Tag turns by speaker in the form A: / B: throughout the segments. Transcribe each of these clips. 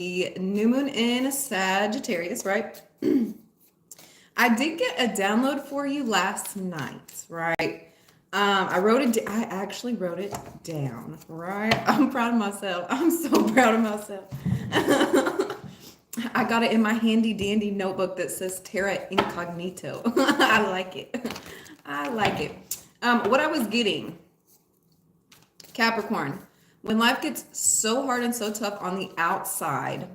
A: new moon in Sagittarius, right? I did get a download for you last night, right? I actually wrote it down, right? I'm proud of myself. I'm so proud of myself. I got it in my handy dandy notebook that says Terra Incognito. I like it. I like it. What I was getting, Capricorn, when life gets so hard and so tough on the outside,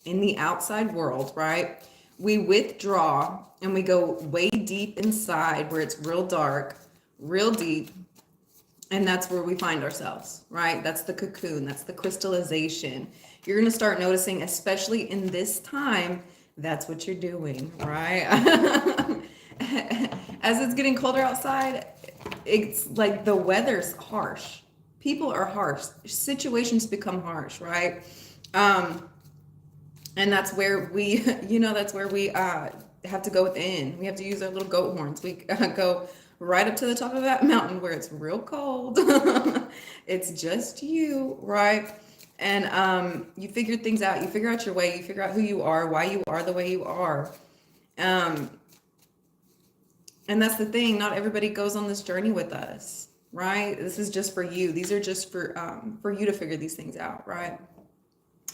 A: in the outside world, right? We withdraw and we go way deep inside where it's real dark, real deep, and that's where we find ourselves, right? That's the cocoon, that's the crystallization. You're going to start noticing, especially in this time, that's what you're doing, right? As it's getting colder outside, it's like the weather's harsh. People are harsh. Situations become harsh, right? And that's where we, that's where we have to go within. We have to use our little goat horns. We go right up to the top of that mountain where it's real cold. It's just you, right? And you figure things out. You figure out your way. You figure out who you are, why you are the way you are. And that's the thing. Not everybody goes on this journey with us, right? This is just for you. These are just for you to figure these things out, right?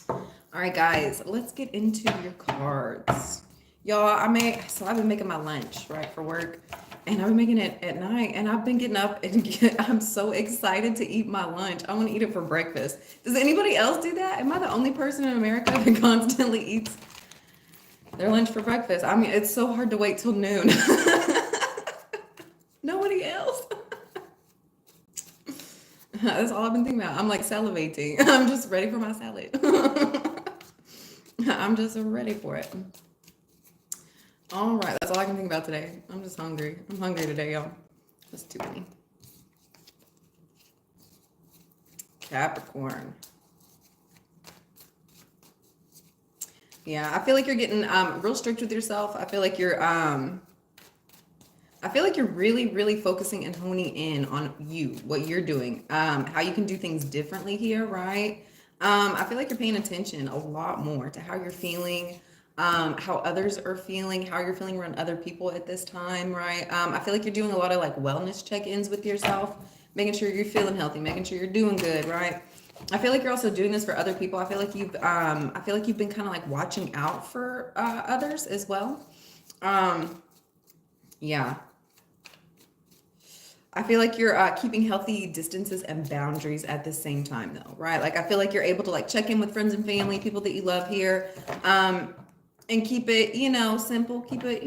A: All right, guys, let's get into your cards. Y'all, I've been making my lunch, right, for work, and I've been making it at night, and I've been getting up, and I'm so excited to eat my lunch. I want to eat it for breakfast. Does anybody else do that? Am I the only person in America that constantly eats their lunch for breakfast? I mean, it's so hard to wait till noon. Nobody else. That's all I've been thinking about. I'm like salivating. I'm just ready for my salad. I'm just ready for it. All right, that's all I can think about today. I'm just hungry. I'm hungry today, y'all. That's too many. Capricorn. Yeah, I feel like you're getting real strict with yourself. I feel like you're really, really focusing and honing in on you, what you're doing, how you can do things differently here, right? I feel like you're paying attention a lot more to how you're feeling, how others are feeling, how you're feeling around other people at this time, right? I feel like you're doing a lot of like wellness check-ins with yourself, making sure you're feeling healthy, making sure you're doing good, right? I feel like you're also doing this for other people. I feel like you've been kind of like watching out for others as well. Yeah. I feel like you're keeping healthy distances and boundaries at the same time, though, right? Like I feel like you're able to like check in with friends and family, people that you love here, and keep it, simple. Keep it,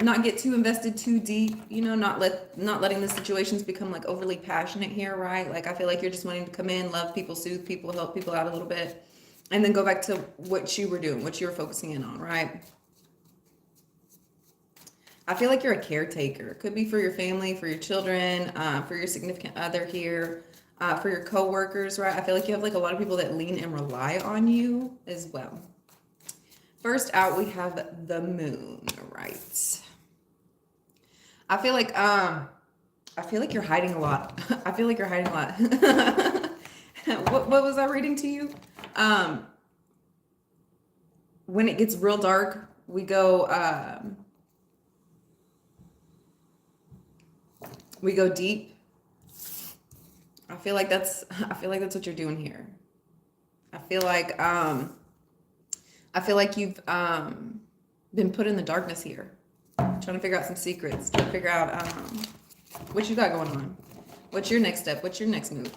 A: not get too invested too deep. Not letting the situations become like overly passionate here, right? Like I feel like you're just wanting to come in, love people, soothe people, help people out a little bit, and then go back to what you were doing, what you were focusing in on, right? I feel like you're a caretaker. It could be for your family, for your children, for your significant other here, for your coworkers, right? I feel like you have like a lot of people that lean and rely on you as well. First out, we have the moon, right? I feel like you're hiding a lot. I feel like you're hiding a lot. What was I reading to you? When it gets real dark, we go deep. I feel like that's what you're doing here. I feel like you've been put in the darkness here, trying to figure out some secrets, trying to figure out what you got going on. What's your next step? What's your next move?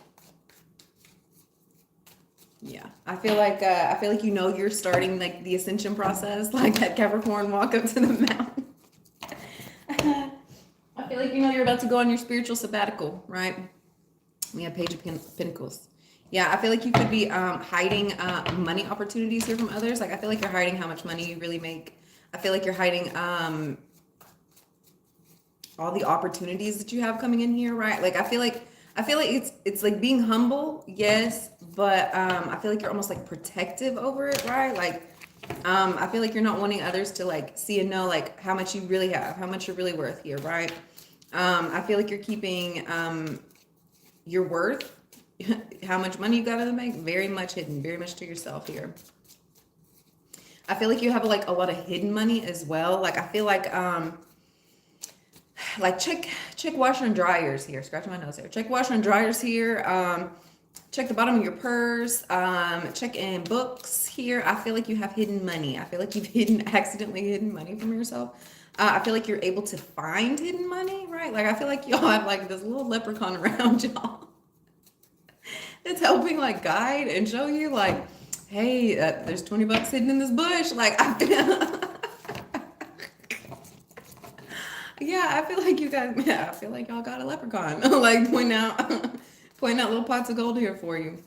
A: Yeah, I feel like you're starting like the ascension process, like that Capricorn walk up to the mountain. I feel like you're about to go on your spiritual sabbatical, right? We have Page of Pentacles. Yeah, I feel like you could be hiding money opportunities here from others. Like I feel like you're hiding how much money you really make. I feel like you're hiding all the opportunities that you have coming in here, right? Like I feel like it's like being humble, yes, but I feel like you're almost like protective over it, right? Like I feel like you're not wanting others to like see and know like how much you really have, how much you're really worth here, right? I feel like you're keeping your worth how much money you got in the bank, very much hidden, very much to yourself here. I feel like you have like a lot of hidden money as well. Like I feel like check washer and dryers here. Scratching my nose here. Check washer and dryers here. Check the bottom of your purse. Check in books here. I feel like you have hidden money. I feel like you've accidentally hidden money from yourself. I feel like you're able to find hidden money, right? Like I feel like y'all have like this little leprechaun around y'all that's helping like guide and show you like, hey, there's 20 bucks hidden in this bush. Like I feel yeah, I feel like you guys, yeah, I feel like y'all got a leprechaun. Like pointing out little pots of gold here for you.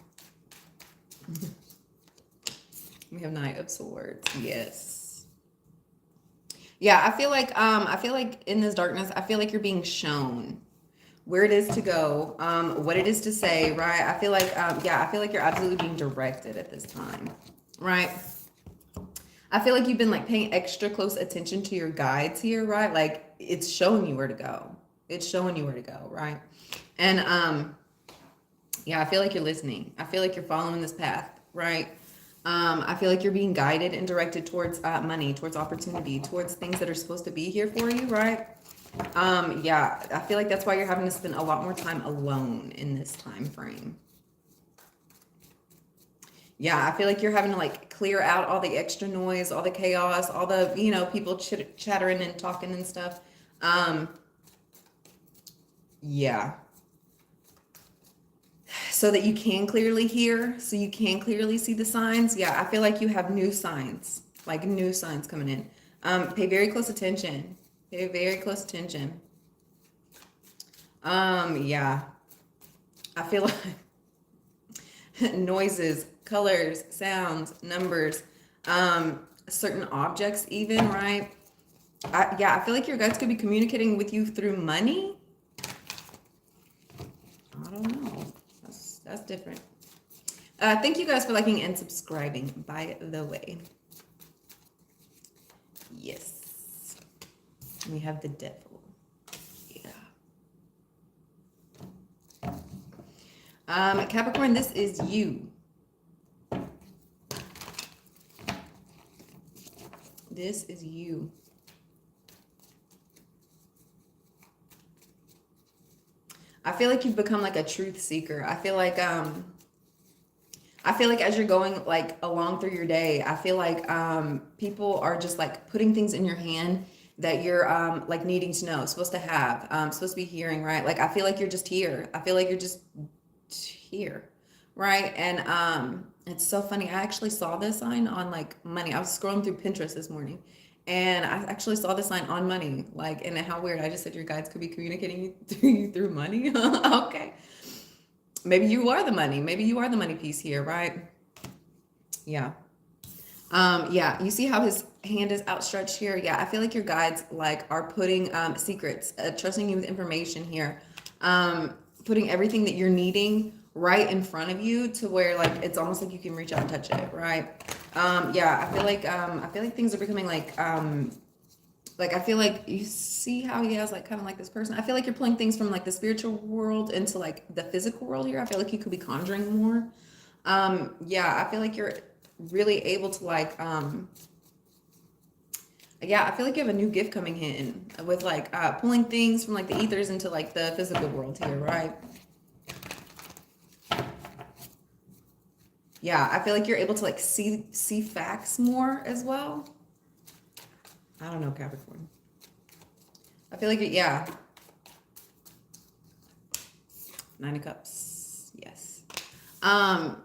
A: We have Knight of Swords. Yes. Yeah, I feel like in this darkness, I feel like you're being shown where it is to go, what it is to say, right? I feel like, yeah, I feel like you're absolutely being directed at this time, right? I feel like you've been like paying extra close attention to your guides here, right? Like it's showing you where to go. It's showing you where to go, right? And yeah, I feel like you're listening. I feel like you're following this path, right? I feel like you're being guided and directed towards money, towards opportunity, towards things that are supposed to be here for you, right? Yeah, I feel like that's why you're having to spend a lot more time alone in this time frame. Yeah, I feel like you're having to like clear out all the extra noise, all the chaos, all the, you know, people chattering and talking and stuff. Yeah. So that you can clearly hear, so you can clearly see the signs. Yeah, I feel like you have new signs, like new signs coming in. Pay very close attention. Pay very close attention. Yeah. I feel like noises, colors, sounds, numbers, certain objects even, right? Yeah, I feel like your guides could be communicating with you through money. I don't know. That's different. Thank you guys for liking and subscribing, by the way. Yes. We have the devil. Yeah. Capricorn, this is you. This is you. I feel like you've become like a truth seeker. I feel like as you're going like along through your day, I feel like people are just like putting things in your hand that you're like needing to know, supposed to have, supposed to be hearing, right? Like I feel like you're just here. I feel like you're just here, right? And it's so funny. I actually saw this sign on like money. I was scrolling through Pinterest this morning, and I actually saw this sign on money. Like, and how weird. I just said your guides could be communicating through money. Okay. Maybe you are the money. Maybe you are the money piece here, right? Yeah. Yeah, you see how his hand is outstretched here? Yeah, I feel like your guides like are putting secrets, trusting you with information here, putting everything that you're needing right in front of you to where like it's almost like you can reach out and touch it, right? Yeah, I feel like things are becoming like I feel like you see how he has like kind of like this person. I feel like you're pulling things from like the spiritual world into like the physical world here. I feel like you could be conjuring more. Yeah, I feel like you're really able to like yeah, I feel like you have a new gift coming in with like pulling things from like the ethers into like the physical world here, right? Yeah, I feel like you're able to like see facts more as well. I don't know, Capricorn. I feel like yeah. 9 of Cups. Yes. I'm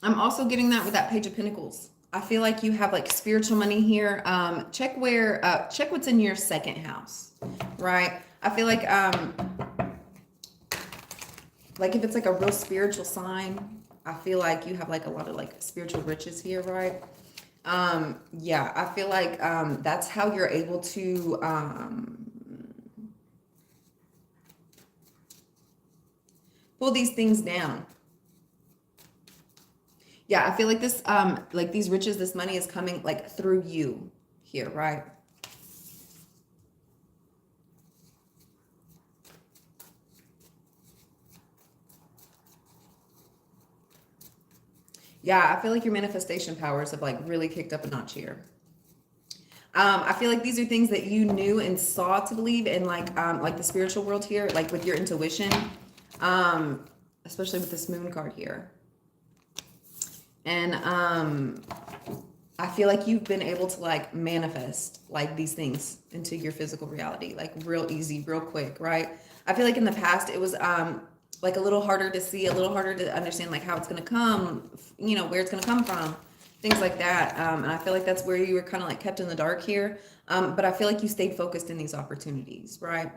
A: also getting that with that Page of Pentacles. I feel like you have like spiritual money here. Check what's in your second house, right? I feel like if it's like a real spiritual sign, I feel like you have like a lot of like spiritual riches here, right? Yeah, I feel like that's how you're able to pull these things down. Yeah, I feel like this like these riches, this money is coming like through you here, right? Yeah, I feel like your manifestation powers have like really kicked up a notch here. I feel like these are things that you knew and saw to believe in, like the spiritual world here, like with your intuition, especially with this moon card here. And I feel like you've been able to like manifest like these things into your physical reality, like real easy, real quick, right? I feel like in the past it was like a little harder to see, a little harder to understand like how it's gonna come, you know, where it's gonna come from, things like that. And I feel like that's where you were kind of like kept in the dark here. But I feel like you stayed focused in these opportunities, right?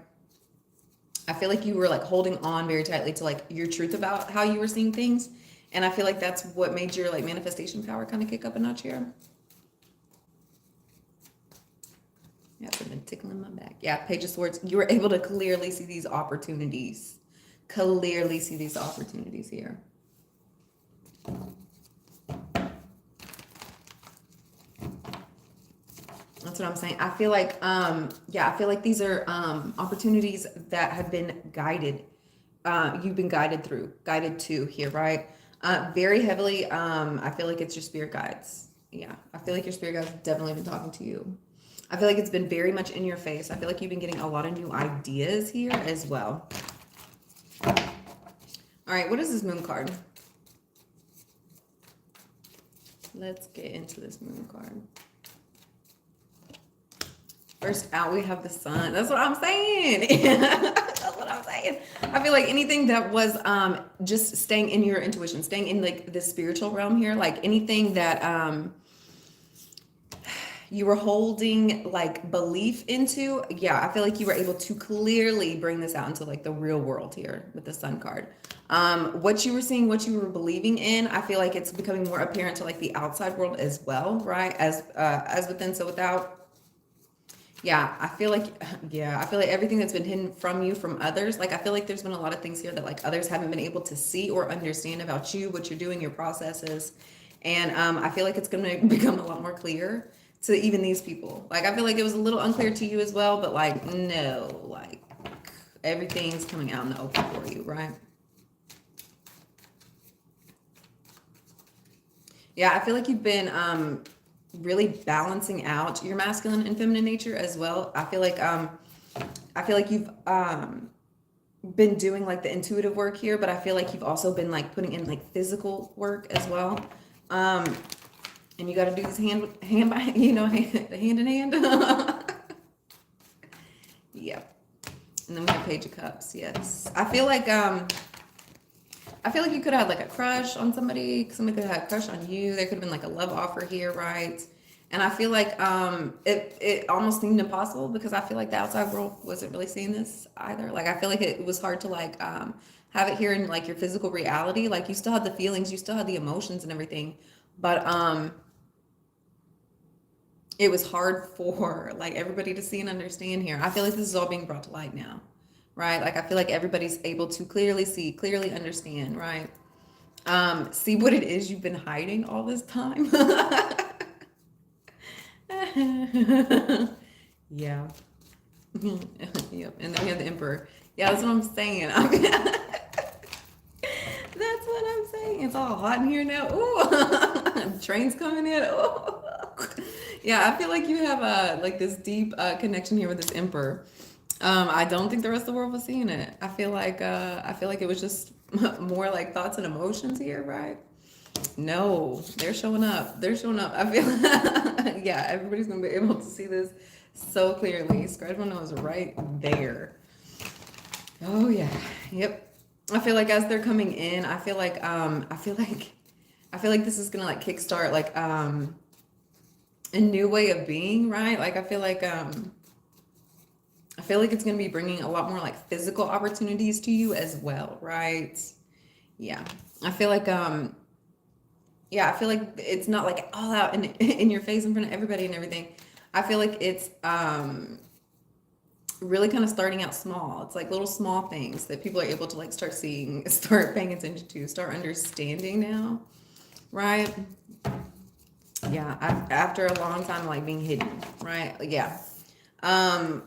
A: I feel like you were like holding on very tightly to like your truth about how you were seeing things. And I feel like that's what made your like manifestation power kind of kick up a notch here. Yeah, I've been tickling my back. Yeah, Page of Swords. You were able to clearly see these opportunities. Clearly see these opportunities here. That's what I'm saying. I feel like, yeah, I feel like these are opportunities that have been guided. You've been guided to here, right? Very heavily. I feel like it's your spirit guides. Yeah, I feel like your spirit guides have definitely been talking to you. I feel like it's been very much in your face. I feel like you've been getting a lot of new ideas here as well. All right, what is this moon card? Let's get into this moon card. First out, we have the sun. That's what I'm saying. That's what I'm saying. I feel like anything that was just staying in your intuition, staying in like the spiritual realm here, like anything that you were holding like belief into, yeah, I feel like you were able to clearly bring this out into like the real world here with the sun card. What you were seeing, what you were believing in, I feel like it's becoming more apparent to like the outside world as well, right? As within, so without. Yeah, I feel like, yeah, I feel like everything that's been hidden from you from others, like I feel like there's been a lot of things here that like others haven't been able to see or understand about you, what you're doing, your processes. And I feel like it's going to become a lot more clear to even these people. Like I feel like it was a little unclear to you as well, but like, no, like everything's coming out in the open for you, right? Yeah, I feel like you've been really balancing out your masculine and feminine nature as well. I feel like you've been doing like the intuitive work here, but I feel like you've also been like putting in like physical work as well. And you got to do this hand by, you know, hand in hand. Yeah. And then we have Page of Cups. Yes. I feel like you could have had like a crush on somebody. Somebody could have had a crush on you. There could have been like a love offer here, right? And I feel like it almost seemed impossible because I feel like the outside world wasn't really seeing this either. Like I feel like it was hard to like have it here in like your physical reality. Like you still had the feelings, you still had the emotions and everything, but it was hard for like everybody to see and understand here. I feel like this is all being brought to light now, right? Like I feel like everybody's able to clearly see, clearly understand, right? See what it is you've been hiding all this time. Yeah. Yep. And then we have the Emperor. Yeah, that's what I'm saying. That's what I'm saying. It's all hot in here now. Ooh, trains coming in. Ooh. Yeah, I feel like you have like this deep connection here with this Emperor. I don't think the rest of the world was seeing it. I feel like it was just more like thoughts and emotions here, right? No, they're showing up. They're showing up. I feel yeah, everybody's gonna be able to see this so clearly. Scratch my nose right there. Oh yeah. Yep. I feel like as they're coming in, I feel like this is gonna like kickstart like a new way of being, right? Like I feel like it's gonna be bringing a lot more like physical opportunities to you as well, right? Yeah. I feel like yeah, I feel like it's not like all out in your face in front of everybody and everything. I feel like it's really kind of starting out small. It's like little small things that people are able to like start seeing, start paying attention to, start understanding now, right? Yeah, after a long time like being hidden, right? Yeah. I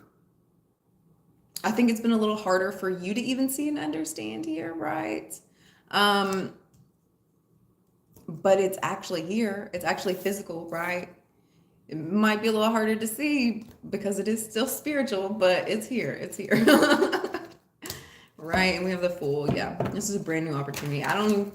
A: think it's been a little harder for you to even see and understand here, right? but it's actually here. It's actually physical, right? It might be a little harder to see because it is still spiritual, but it's here. It's here. Right? And we have the Fool. Yeah. This is a brand new opportunity. I don't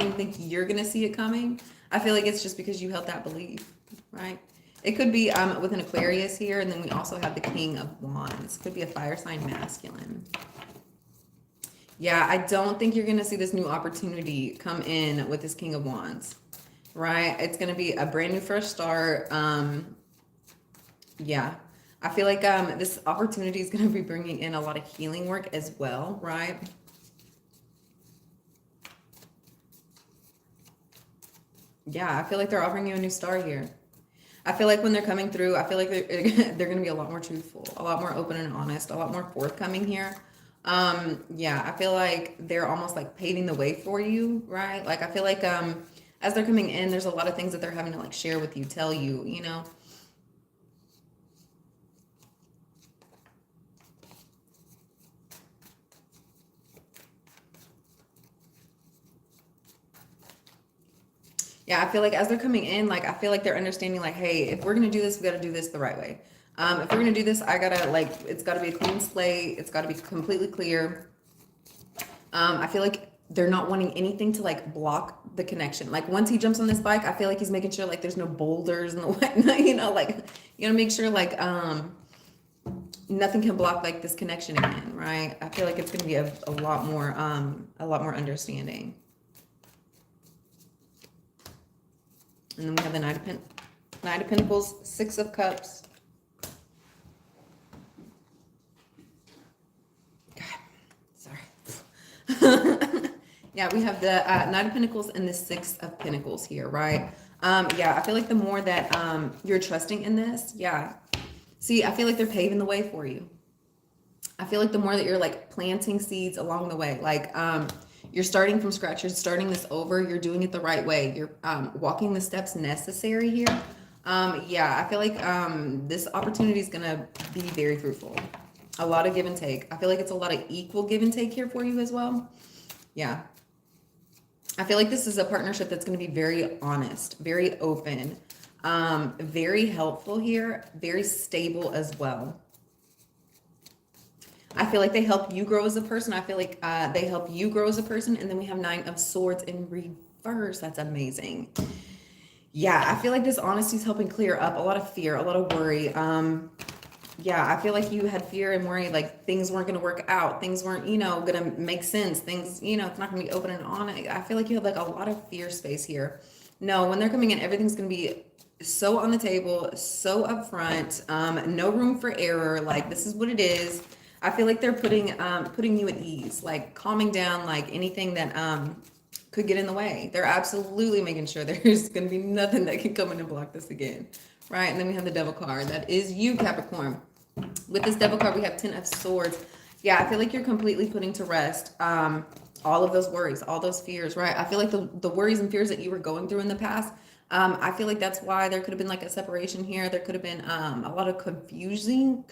A: even think you're gonna see it coming. I feel like it's just because you held that belief, right? It could be with an Aquarius here, and then we also have the King of Wands. Could be a fire sign masculine. Yeah, I don't think you're gonna see this new opportunity come in with this King of Wands, right? It's gonna be a brand new fresh start. Yeah, I feel like this opportunity is gonna be bringing in a lot of healing work as well, right? Yeah, I feel like they're offering you a new start here. I feel like when they're coming through, I feel like they're going to be a lot more truthful, a lot more open and honest, a lot more forthcoming here. Yeah, I feel like they're almost like paving the way for you, right? Like I feel like as they're coming in, there's a lot of things that they're having to like share with you, tell you, you know. Yeah, I feel like as they're coming in, like I feel like they're understanding, like, hey, if we're gonna do this, we gotta do this the right way. If we're gonna do this, I gotta like, it's gotta be a clean slate. It's gotta be completely clear. I feel like they're not wanting anything to like block the connection. Like once he jumps on this bike, I feel like he's making sure like there's no boulders in the way, you know, like you gotta make sure like nothing can block like this connection again, right? I feel like it's gonna be a lot more understanding. And then we have the Knight of Pentacles, Six of Cups. God, sorry. Yeah, we have the Knight of Pentacles and the Six of Pentacles here, right? Yeah, I feel like the more that you're trusting in this, yeah. See, I feel like they're paving the way for you. I feel like the more that you're like planting seeds along the way, like you're starting from scratch, you're starting this over, you're doing it the right way, you're walking the steps necessary here. Yeah, I feel like this opportunity is gonna be very fruitful. A lot of give and take. I feel like it's a lot of equal give and take here for you as well. Yeah. I feel like this is a partnership that's going to be very honest, very open, very helpful here, very stable as well. I feel like they help you grow as a person. I feel like they help you grow as a person. And then we have Nine of Swords in reverse. That's amazing. Yeah, I feel like this honesty is helping clear up a lot of fear, a lot of worry. Yeah, I feel like you had fear and worry, like things weren't going to work out. Things weren't, you know, going to make sense. Things, you know, it's not going to be open and honest. I feel like you have like a lot of fear space here. No, when they're coming in, everything's going to be so on the table, so upfront, no room for error. Like this is what it is. I feel like they're putting you at ease, like calming down, like anything that could get in the way. They're absolutely making sure there's going to be nothing that can come in and block this again, right? And then we have the Devil card. That is you, Capricorn. With this Devil card, we have 10 of Swords. Yeah, I feel like you're completely putting to rest all of those worries, all those fears, right? I feel like the worries and fears that you were going through in the past, I feel like that's why there could have been like a separation here. There could have been a lot of confusion.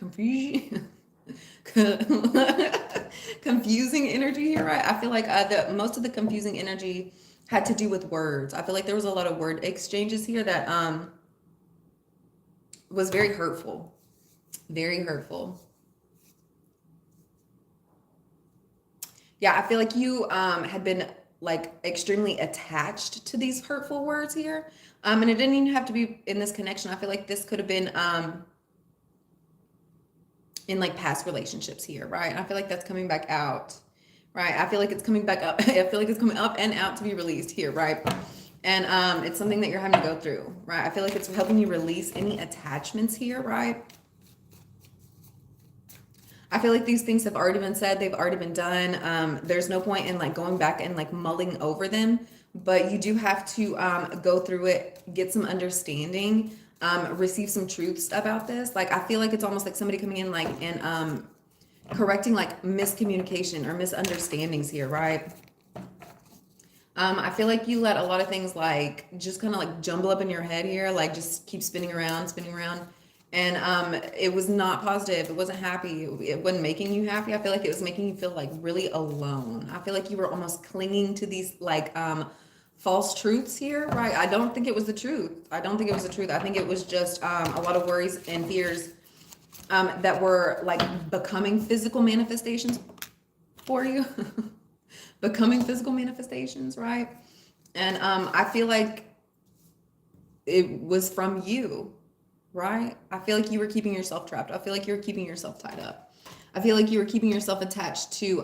A: Confusing energy here, right? I feel like most of the confusing energy had to do with words. I feel like there was a lot of word exchanges here that was very hurtful. Very hurtful. Yeah, I feel like you had been like extremely attached to these hurtful words here. And it didn't even have to be in this connection. I feel like this could have been in like past relationships here, right? And I feel like that's coming back out, right? I feel like it's coming back up. I feel like it's coming up and out to be released here, right? And it's something that you're having to go through, right? I feel like it's helping you release any attachments here, right? I feel like these things have already been said. They've already been done. There's no point in like going back and like mulling over them, but you do have to go through it, get some understanding, receive some truths about this. Like, I feel like it's almost like somebody coming in like and correcting like miscommunication or misunderstandings here, right? I feel like you let a lot of things like just kind of like jumble up in your head here, like just keep spinning around, spinning around. And it was not positive. It wasn't happy. It wasn't making you happy. I feel like it was making you feel like really alone. I feel like you were almost clinging to these like false truths here, right? I don't think it was the truth. I don't think it was the truth. I think it was just a lot of worries and fears that were like becoming physical manifestations for you. Becoming physical manifestations, right? And I feel like it was from you, right? I feel like you were keeping yourself trapped. I feel like you were keeping yourself tied up. I feel like you were keeping yourself attached to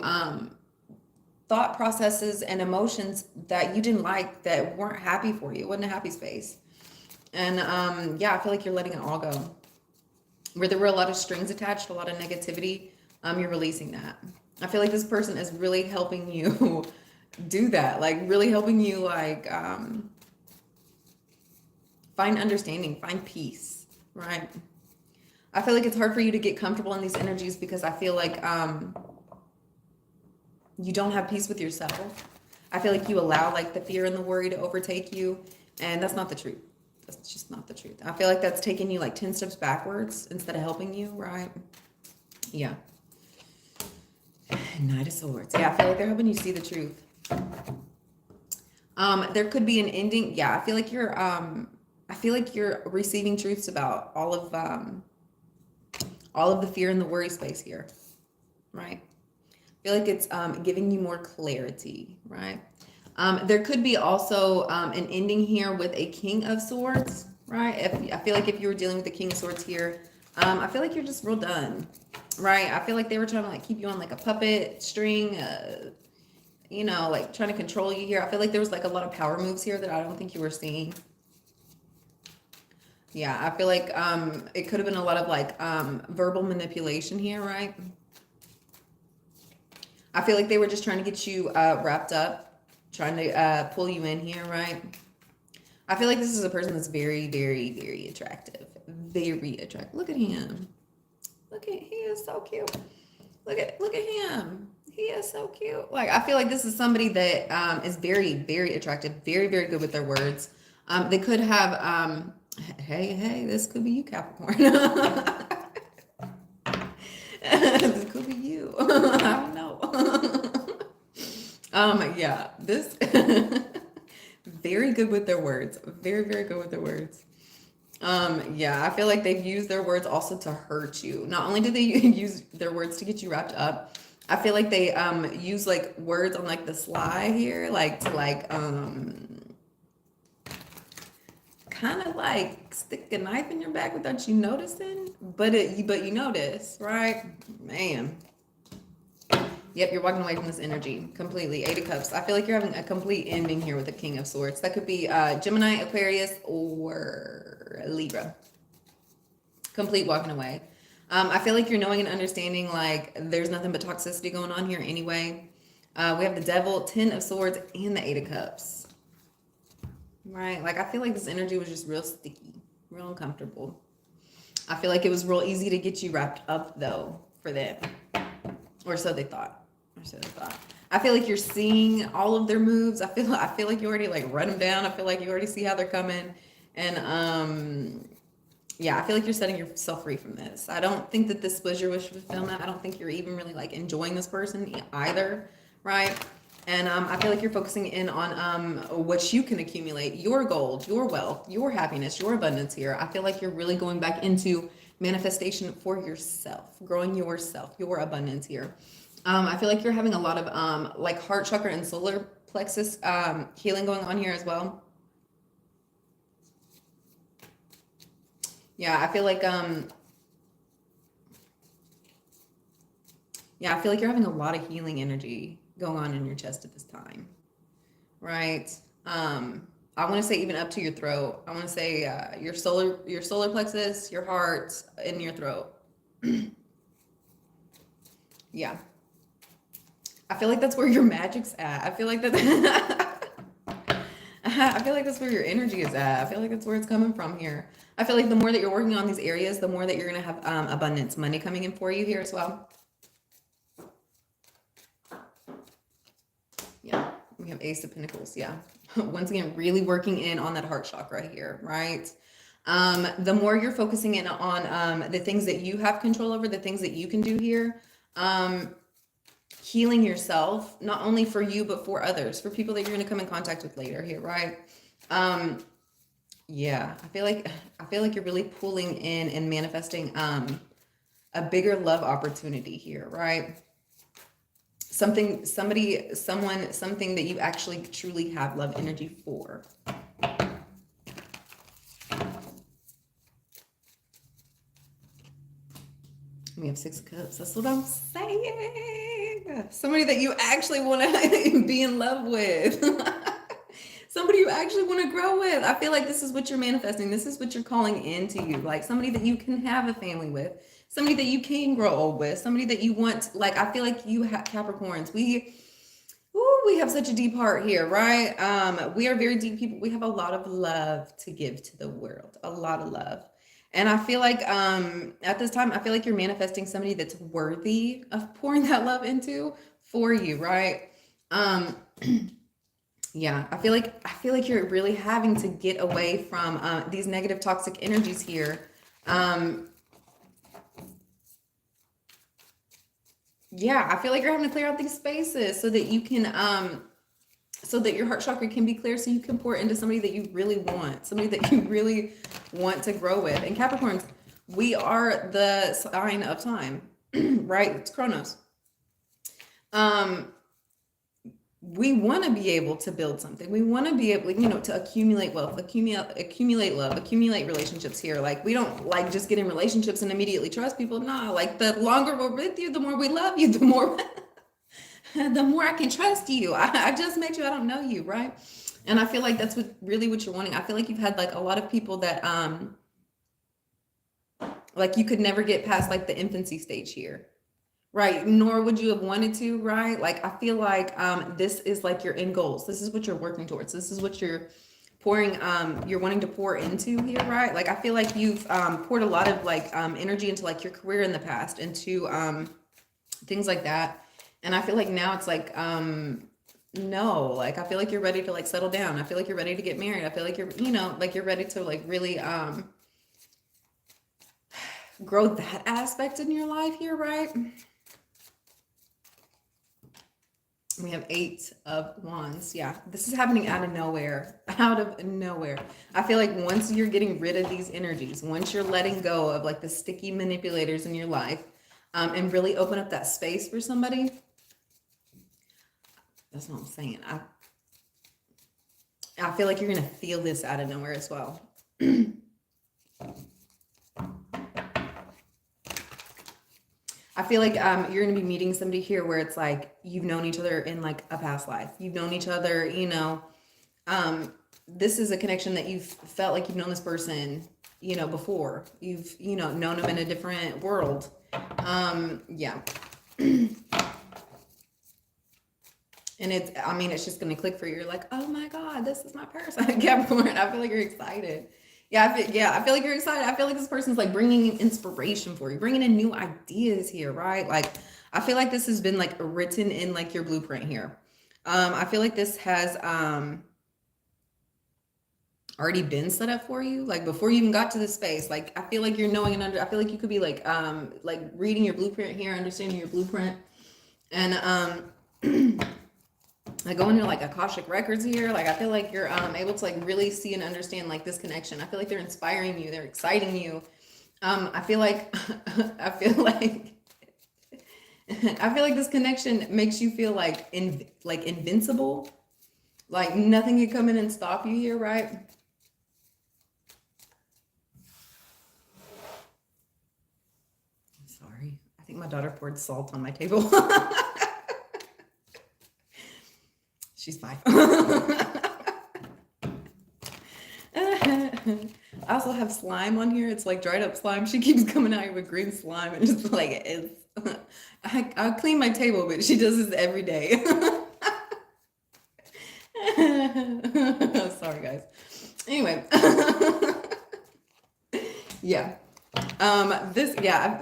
A: thought processes and emotions that you didn't like, that weren't happy for you. It wasn't a happy space. And yeah, I feel like you're letting it all go. Where there were a lot of strings attached, a lot of negativity, you're releasing that. I feel like this person is really helping you do that, like really helping you like find understanding, find peace, right? I feel like it's hard for you to get comfortable in these energies because I feel like you don't have peace with yourself. I feel like you allow like the fear and the worry to overtake you, and that's not the truth. That's just not the truth. I feel like that's taking you like 10 steps backwards instead of helping you, right? Yeah. Knight of Swords. Yeah, I feel like they're helping you see the truth. There could be an ending. Yeah, I feel like you're receiving truths about all of the fear and the worry space here, right? I feel like it's giving you more clarity, right? There could be also an ending here with a King of Swords, right? I feel like if you were dealing with the King of Swords here, I feel like you're just real done, right? I feel like they were trying to like keep you on like a puppet string, you know, like trying to control you here. I feel like there was like a lot of power moves here that I don't think you were seeing. Yeah, I feel like it could have been a lot of like verbal manipulation here, right? I feel like they were just trying to get you wrapped up, trying to pull you in here, right? I feel like this is a person that's very, very, very attractive. Very attractive. Look at him. He is so cute. Look at him. He is so cute. Like, I feel like this is somebody that is very, very attractive, very, very good with their words. They could have, hey, this could be you, Capricorn. This could be you. I don't know. Yeah, this very good with their words. Very, very good with their words. Yeah, I feel like they've used their words also to hurt you. Not only did they use their words to get you wrapped up, I feel like they use like words on like the sly here, like to like kind of like stick a knife in your back without you noticing, but you notice, right? Man. Yep, you're walking away from this energy completely. 8 of Cups. I feel like you're having a complete ending here with the King of Swords. That could be Gemini, Aquarius, or Libra. Complete walking away. I feel like you're knowing and understanding like there's nothing but toxicity going on here anyway. We have the Devil, 10 of Swords, and the 8 of Cups. Right? Like, I feel like this energy was just real sticky, real uncomfortable. I feel like it was real easy to get you wrapped up, though, for them. Or so they thought. I feel like you're seeing all of their moves. I feel like you already like run them down. I feel like you already see how they're coming. And yeah, I feel like you're setting yourself free from this. I don't think that this was your wish fulfillment. I don't think you're even really like enjoying this person either, right? And I feel like you're focusing in on what you can accumulate, your gold, your wealth, your happiness, your abundance here. I feel like you're really going back into manifestation for yourself, growing yourself, your abundance here. I feel like you're having a lot of like heart chakra and solar plexus healing going on here as well. Yeah, I feel like yeah, I feel like you're having a lot of healing energy going on in your chest at this time, right? I want to say even up to your throat. I want to say your solar plexus, your heart, and your throat. Yeah. I feel like that's where your magic's at. I feel like that. I feel like that's where your energy is at. I feel like that's where it's coming from here. I feel like the more that you're working on these areas, the more that you're going to have abundance, money coming in for you here as well. Yeah, we have Ace of Pentacles. Yeah. Once again, really working in on that heart chakra here, right? The more you're focusing in on the things that you have control over, the things that you can do here, healing yourself, not only for you, but for others, for people that you're going to come in contact with later here, right? Yeah, I feel like you're really pulling in and manifesting a bigger love opportunity here, right? Something, somebody, someone, something that you actually truly have love energy for. We have 6 of Cups. That's what I'm saying. Somebody that you actually want to be in love with. Somebody you actually want to grow with. I feel like this is what you're manifesting. This is what you're calling into you. Like somebody that you can have a family with. Somebody that you can grow old with. Somebody that you want. Like, I feel like you have Capricorns. We have such a deep heart here, right? We are very deep people. We have a lot of love to give to the world. A lot of love. And I feel like at this time, I feel like you're manifesting somebody that's worthy of pouring that love into for you, right? Yeah, I feel like you're really having to get away from these negative toxic energies here. Yeah, I feel like you're having to clear out these spaces so that you can so that your heart chakra can be clear, so you can pour into somebody that you really want, somebody that you really want to grow with. And Capricorns, we are the sign of time, right? It's Chronos. We want to be able to build something. We want to be able, to accumulate wealth, accumulate love, accumulate relationships here. Like, we don't like just get in relationships and immediately trust people. No, like, the longer we're with you, the more we love you, the more I can trust you. I just met you. I don't know you, right? And I feel like that's what you're wanting. I feel like you've had like a lot of people that like you could never get past like the infancy stage here. Right, nor would you have wanted to, right? Like, I feel like this is like your end goals. This is what you're working towards. This is what you're pouring, you're wanting to pour into here, right? Like, I feel like you've poured a lot of like energy into like your career in the past, into things like that. And I feel like now it's like, no, like, I feel like you're ready to like settle down. I feel like you're ready to get married. I feel like you're, like you're ready to like really grow that aspect in your life here, right? We have 8 of Wands. Yeah, this is happening out of nowhere. Out of nowhere. I feel like once you're getting rid of these energies, once you're letting go of like the sticky manipulators in your life, and really open up that space for somebody, that's what I'm saying. I feel like you're going to feel this out of nowhere as well. I feel like you're going to be meeting somebody here where it's like you've known each other in like a past life. You've known each other, this is a connection that you've felt like you've known this person, before. You've, known them in a different world. Yeah. And it's just going to click for you. You're like, oh my God, this is my person. Capricorn, I feel like you're excited. I feel like you're excited. I feel like this person's like bringing in inspiration for you, bringing in new ideas here, right? Like, I feel like this has been like written in like your blueprint here. I feel like this has already been set up for you, like before you even got to this space. Like, I feel like you're knowing I feel like you could be like reading your blueprint here, understanding your blueprint, and like going to like Akashic records here. Like, I feel like you're able to like really see and understand like this connection. I feel like they're inspiring you, they're exciting you. I feel like this connection makes you feel like invincible, like nothing can come in and stop you here, right? I'm sorry, I think my daughter poured salt on my table. She's 5. I also have slime on here. It's like dried up slime. She keeps coming out here with green slime, and just like I clean my table, but she does this every day. Sorry, guys. Anyway, yeah.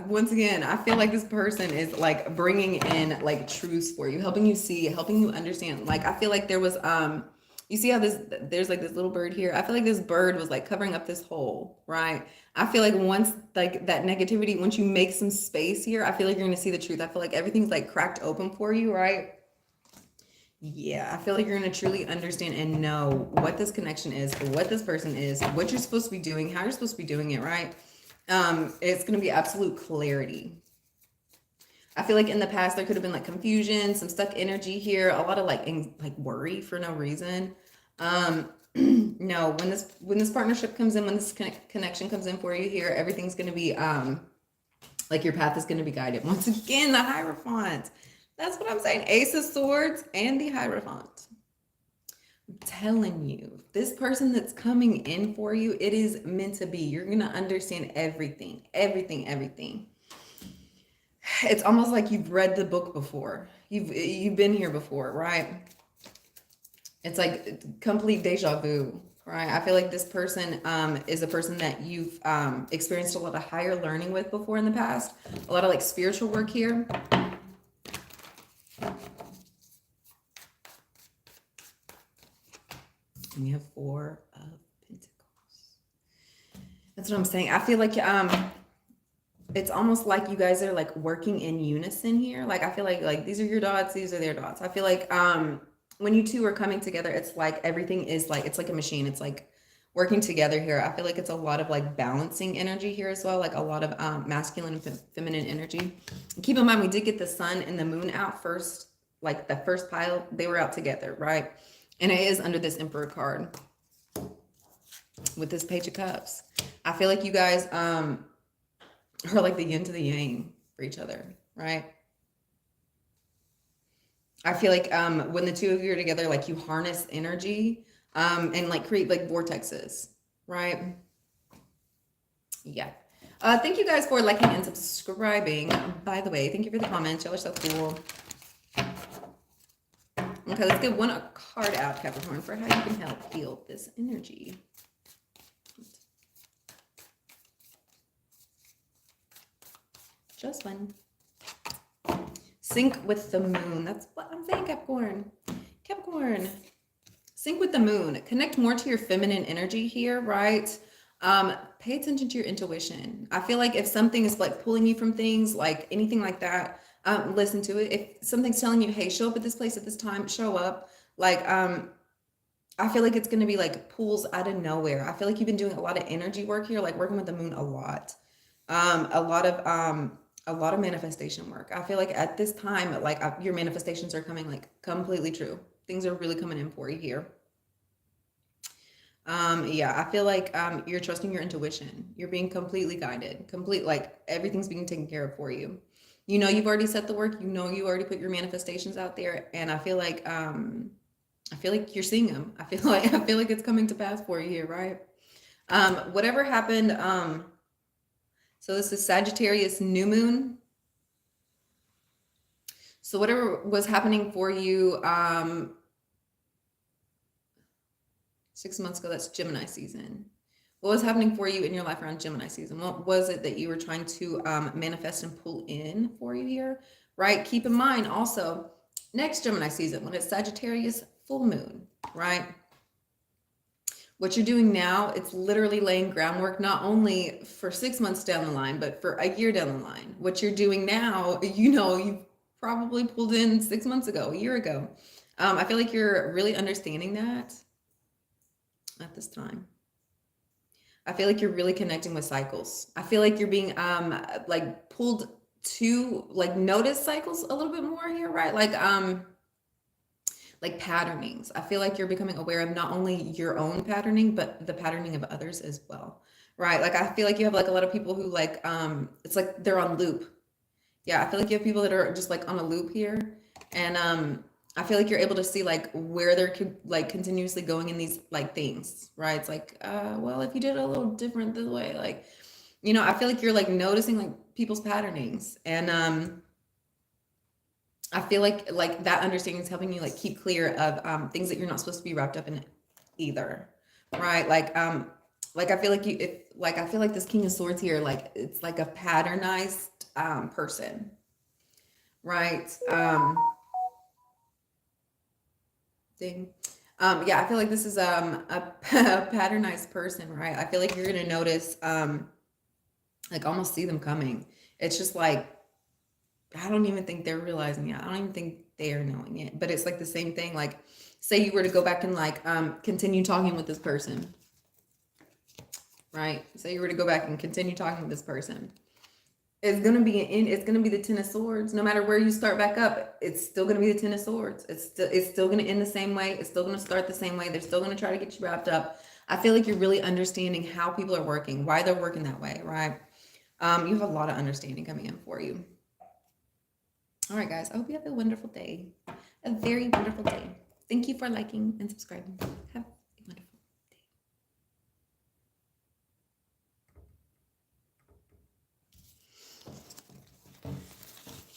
A: Once again, I feel like this person is like bringing in like truths for you, helping you see, helping you understand. Like, I feel like there was You see how there's like this little bird here. I feel like this bird was like covering up this hole, right? I feel like once like that negativity, once you make some space here, I feel like you're gonna see the truth. I feel like everything's like cracked open for you, right? Yeah, I feel like you're gonna truly understand and know what this connection is, what this person is, what you're supposed to be doing, how you're supposed to be doing it, right? It's gonna be absolute clarity. I feel like in the past there could have been like confusion, some stuck energy here, a lot of like worry for no reason. No, when this partnership comes in, when this connection comes in for you here, everything's gonna be like your path is gonna be guided. Once again, the Hierophant. That's what I'm saying. Ace of Swords and the Hierophant. I'm telling you, this person that's coming in for you, it is meant to be. You're gonna understand everything, everything, everything. It's almost like you've read the book before. You've been here before, right? It's like complete deja vu, right? I feel like this person is a person that you've experienced a lot of higher learning with before in the past. A lot of like spiritual work here. And we have 4 of Pentacles. That's what I'm saying. I feel like it's almost like you guys are like working in unison here. Like I feel like these are your dots, these are their dots. I feel like when you two are coming together, it's like everything is like, it's like a machine. It's like working together here. I feel like it's a lot of like balancing energy here as well, like a lot of masculine and feminine energy. And keep in mind, we did get the sun and the moon out first, like the first pile, they were out together, right? And it is under this Emperor card with this Page of Cups. I feel like you guys are like the yin to the yang for each other, right? I feel like when the two of you are together, like you harness energy and like create like vortexes, right? Yeah. Thank you guys for liking and subscribing. By the way, thank you for the comments. Y'all are so cool. Okay, let's get one card out, Capricorn, for how you can help heal this energy. Just one. Sync with the moon. That's what I'm saying, Capricorn. Capricorn. Sync with the moon. Connect more to your feminine energy here, right? Pay attention to your intuition. I feel like if something is like pulling you from things, like anything like that, listen to it. If something's telling you, hey, show up at this place at this time, show up. Like, I feel like it's going to be like pulls out of nowhere. I feel like you've been doing a lot of energy work here, like working with the moon a lot. A lot of manifestation work. I feel like at this time, like your manifestations are coming like completely true. Things are really coming in for you here. Yeah, I feel like you're trusting your intuition. You're being completely guided, like everything's being taken care of for you. You know, you've already set the work, you know, you already put your manifestations out there. And I feel like you're seeing them. I feel like it's coming to pass for you here, right? Whatever happened, so this is Sagittarius new moon. So whatever was happening for you 6 months ago, that's Gemini season. What was happening for you in your life around Gemini season? What was it that you were trying to manifest and pull in for you here, right? Keep in mind also, next Gemini season, when it's Sagittarius full moon, right? What you're doing now, it's literally laying groundwork, not only for 6 months down the line, but for a year down the line. What you're doing now, you know, you probably pulled in 6 months ago, a year ago. I feel like you're really understanding that at this time. I feel like you're really connecting with cycles. I feel like you're being like pulled to like notice cycles a little bit more here, right? Like patternings. I feel like you're becoming aware of not only your own patterning, but the patterning of others as well, right? Like I feel like you have like a lot of people who like it's like they're on loop. Yeah, I feel like you have people that are just like on a loop here, and I feel like you're able to see like where they're like continuously going in these like things, right? It's like well, if you did it a little different this way, like, you know, I feel like you're like noticing like people's patternings, and I feel like that understanding is helping you like keep clear of things that you're not supposed to be wrapped up in either, right? Like I feel like I feel like this King of Swords here, like it's like a patternized person, right? Thing. Yeah, I feel like this is a patternized person, right? I feel like you're gonna notice, like almost see them coming. It's just like I don't even think they're realizing it. I don't even think they are knowing it. But it's like the same thing. Like, say you were to go back and like continue talking with this person, right? Say you were to go back and continue talking with this person. It's gonna be the Ten of Swords. No matter where you start back up, it's still gonna be the Ten of Swords. It's still gonna end the same way. It's still gonna start the same way. They're still gonna try to get you wrapped up. I feel like you're really understanding how people are working, why they're working that way, right? You have a lot of understanding coming in for you. All right, guys. I hope you have a wonderful day. A very wonderful day. Thank you for liking and subscribing. Have